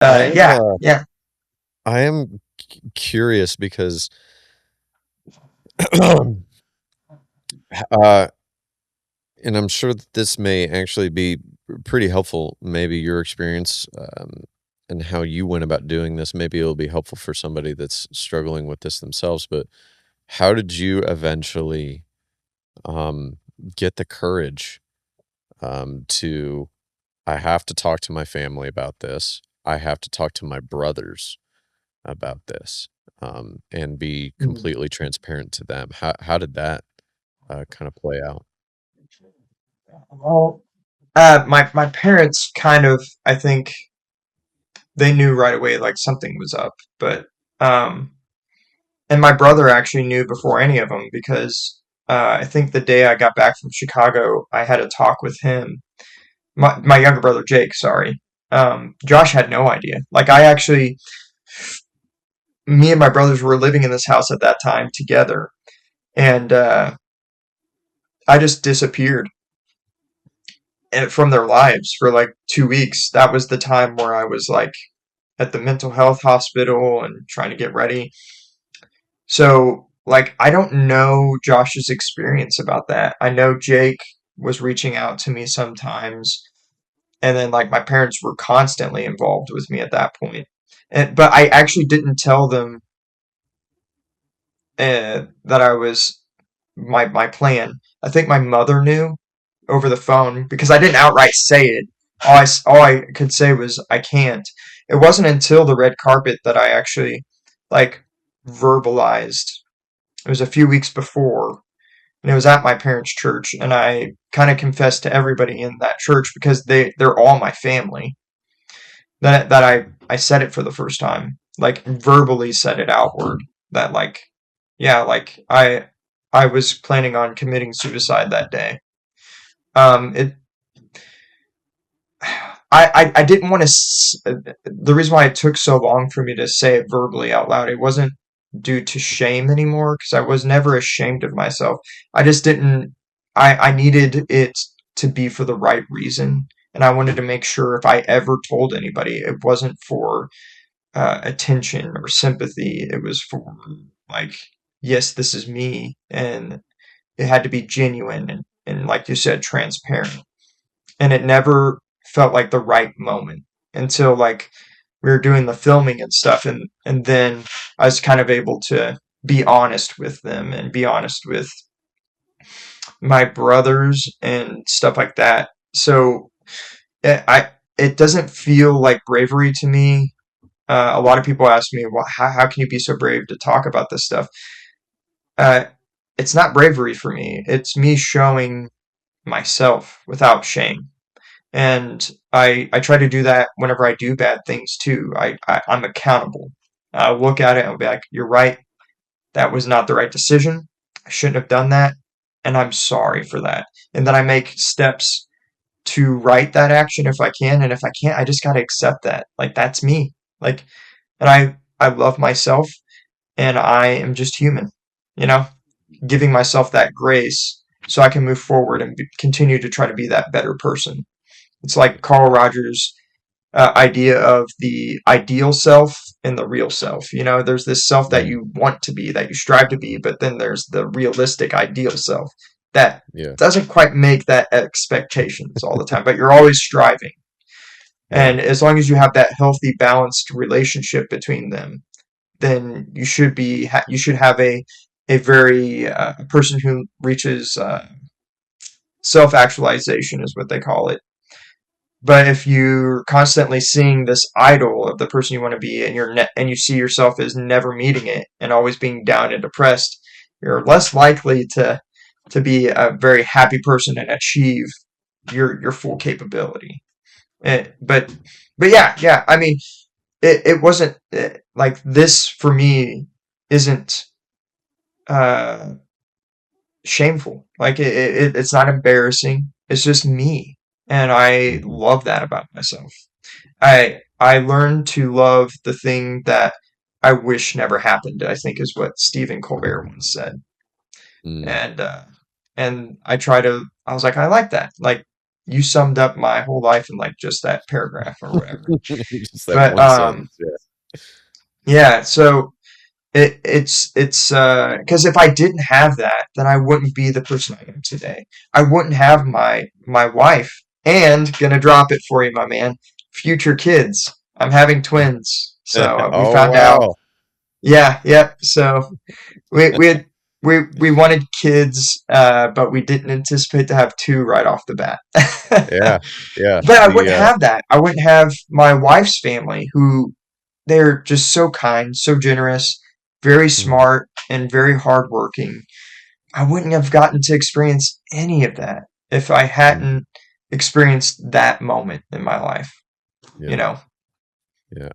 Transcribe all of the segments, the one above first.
I am Yeah, yeah. I am curious because uh and I'm sure that this may actually be pretty helpful, maybe your experience and how you went about doing this, maybe it'll be helpful for somebody that's struggling with this themselves, but how did you eventually um get the courage to I have to talk to my family about this. I have to talk to my brothers about this, and be Mhm. completely transparent to them. How did that, kinda play out? Well, my parents kind of, I think they knew right away like something was up, but um, and my brother actually knew before any of them because I think the day I got back from Chicago, I had a talk with him. My younger brother Jake, sorry. Josh had no idea. Like I actually, me and my brothers were living in this house at that time together, and I just disappeared from their lives for like 2 weeks. That was the time where I was like at the mental health hospital and trying to get ready. So, like, I don't know Josh's experience about that. I know Jake was reaching out to me sometimes, and then like my parents were constantly involved with me at that point. But I actually didn't tell them that I was my plan. I think my mother knew over the phone because I didn't outright say it. All I could say was I can't. It wasn't until the red carpet that I actually like verbalized. It was a few weeks before, and it was at my parents' church, and I kind of confessed to everybody in that church because they're all my family. That I said it for the first time, like verbally said it outward. That like, yeah, like I was planning on committing suicide that day. It I didn't want to. The reason why it took so long for me to say it verbally out loud, it wasn't due to shame anymore because I was never ashamed of myself. I just didn't. I needed it to be for the right reason, and I wanted to make sure if I ever told anybody, it wasn't for attention or sympathy. It was for like, yes, this is me, and it had to be genuine and like you said, transparent, and it never felt like the right moment until like we were doing the filming and stuff, and then I was kind of able to be honest with them and be honest with my brothers and stuff like that. So it doesn't feel like bravery to me. A lot of people ask me, well, how can you be so brave to talk about this stuff? Uh, it's not bravery for me. It's me showing myself without shame. And I try to do that whenever I do bad things too. I'm accountable. I look at it and I'll be like, "You're right. That was not the right decision. I shouldn't have done that, and I'm sorry for that." And then I make steps to right that action if I can, and if I can't, I just gotta accept that. Like that's me. Like, and I love myself, and I am just human. You know, giving myself that grace so I can move forward and continue to try to be that better person. It's like Carl Rogers' idea of the ideal self and the real self. You know, there's this self that Mm, you want to be, that you strive to be, but then there's the realistic ideal self that yeah, doesn't quite make that expectations all the time, but you're always striving. yeah. And as long as you have that healthy, balanced relationship between them, then you should have a very a person who reaches self actualization is what they call it. But if you're constantly seeing this idol of the person you want to be, and and you see yourself as never meeting it and always being down and depressed, you're less likely to be a very happy person and achieve your full capability. Eh, but yeah. I mean, it wasn't like this for me isn't uh, shameful. Like it's not embarrassing. It's just me, and I Mhm. love that about myself. I learned to love the thing that I wish never happened, I think is what Stephen Colbert once said. Mm, And and I was like, I like that. Like, you summed up my whole life in like just that paragraph or whatever. Just that But one sentence, yeah. yeah, so it's because if I didn't have that, then I wouldn't be the person I am today. I wouldn't have my wife, and gonna drop it for you, my man. Future kids. I'm having twins, so we Oh, found out. wow. Yeah, yeah. So we had, we wanted kids, but we didn't anticipate to have two right off the bat. Yeah, yeah, But I wouldn't have that. I wouldn't have my wife's family, who they're just so kind, so generous, very mhm, smart, and very hardworking. I wouldn't have gotten to experience any of that if I mhm, hadn't experienced that moment in my life, you yeah, know? yeah.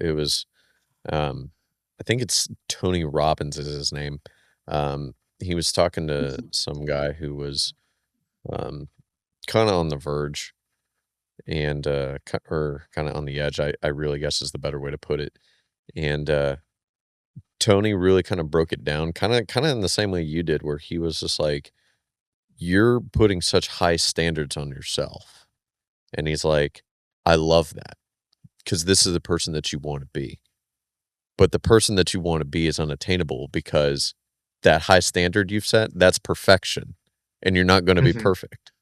It was, um I think it's Tony Robbins is his name. He was talking to some guy who was, um, kinda on the verge and, ki or kinda on the edge, I really guess is the better way to put it, and, Tony really kinda broke it down, kinda in the same way you did, where he was just like, "You're putting such high standards on yourself." And he's like, "I love that because this is the person that you wanna be. But the person that you wanna be is unattainable because that high standard you've set, that's perfection, and you're not gonna be Hmm. perfect."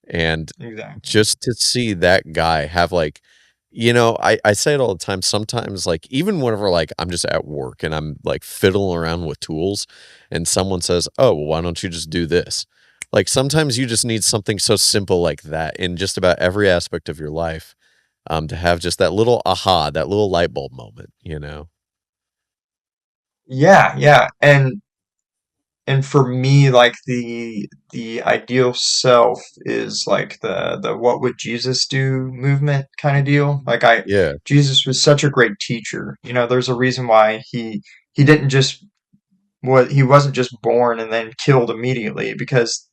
And Exactly. just to see that guy have, like, I say it all the time, sometimes, like, even whenever, like, I'm just at work and I'm, like, fiddling around with tools and someone says, "Oh, well, why don't you just do this?" Like, sometimes you just need something so simple like that in just about every aspect of your life, to have just that little aha, that little light bulb moment, you know? Yeah, yeah. And for me, like the ideal self is like the what would Jesus do movement kind of deal. Like I Yeah, Jesus was such a great teacher. There's a reason why he didn't just what he wasn't just born and then killed immediately, because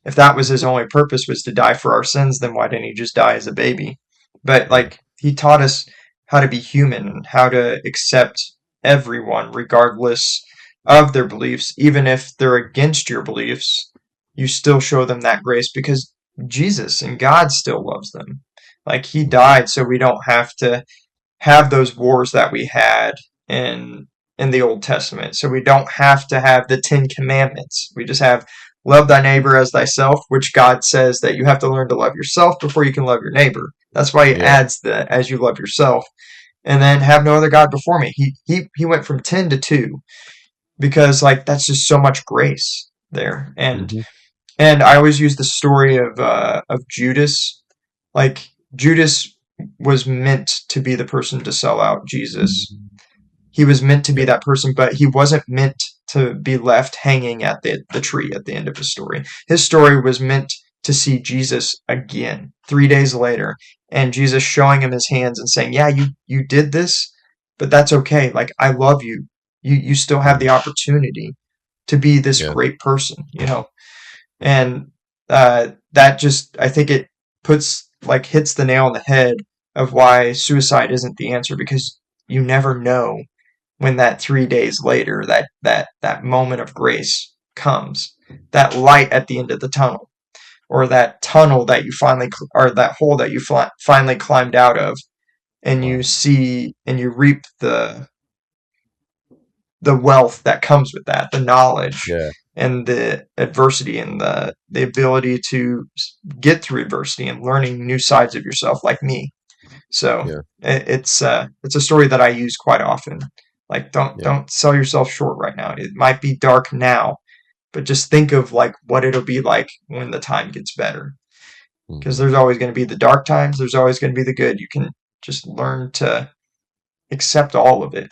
if that was his only purpose, was to die for our sins, then why didn't he just die as a baby? But yeah, like he taught us how to be human and how to accept everyone regardless of their beliefs. Even if they're against your beliefs, you still show them that grace, because Jesus and God still loves them. Like he mhm, died so we don't have to have those wars that we had in in the Old Testament. So we don't have to have the Ten Commandments. We just have love thy neighbor as thyself, which God says that you have to learn to love yourself before you can love your neighbor. That's why he yeah, adds the as you love yourself. And then have no other God before me. He went from 10 to 2, because like that's just so much grace there. mhm, And I always use the story of Judas. Like Judas was meant to be the person to sell out Jesus. He was meant to be yeah, that person, but he wasn't meant to be left hanging at the tree at the end of his story. His story was meant to see Jesus again 3 days later, and Jesus showing him his hands and saying, "Yeah, you did this, but that's okay. Like I love you. You still have mhm, the opportunity to be this yeah, great person." And that just, I think it puts like hits the nail on the head of why suicide isn't the answer, because you never know when that 3 days later, that moment of grace comes, that light at the end of the tunnel, or that tunnel that you finally, or that hole that you finally climbed out of, and you wow, see and you reap the wealth that comes with that, the knowledge yeah, and the adversity and the ability to get through adversity and learning new sides of yourself, like me. So yeah, it's a story that I use quite often. Like yeah, don't sell yourself short right now. It might be dark now, but just think of like what it'll be like when the time gets better. Because mhm, there's always going to be the dark times. There's always going to be the good. You can just learn to accept all of it,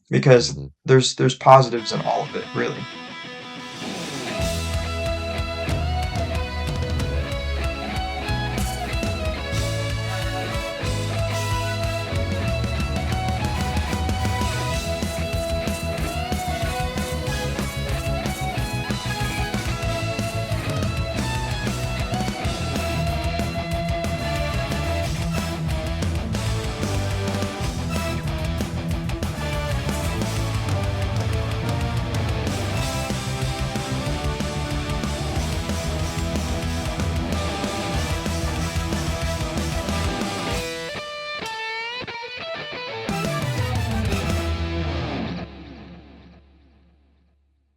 because mhm. there's positives in all of it, really.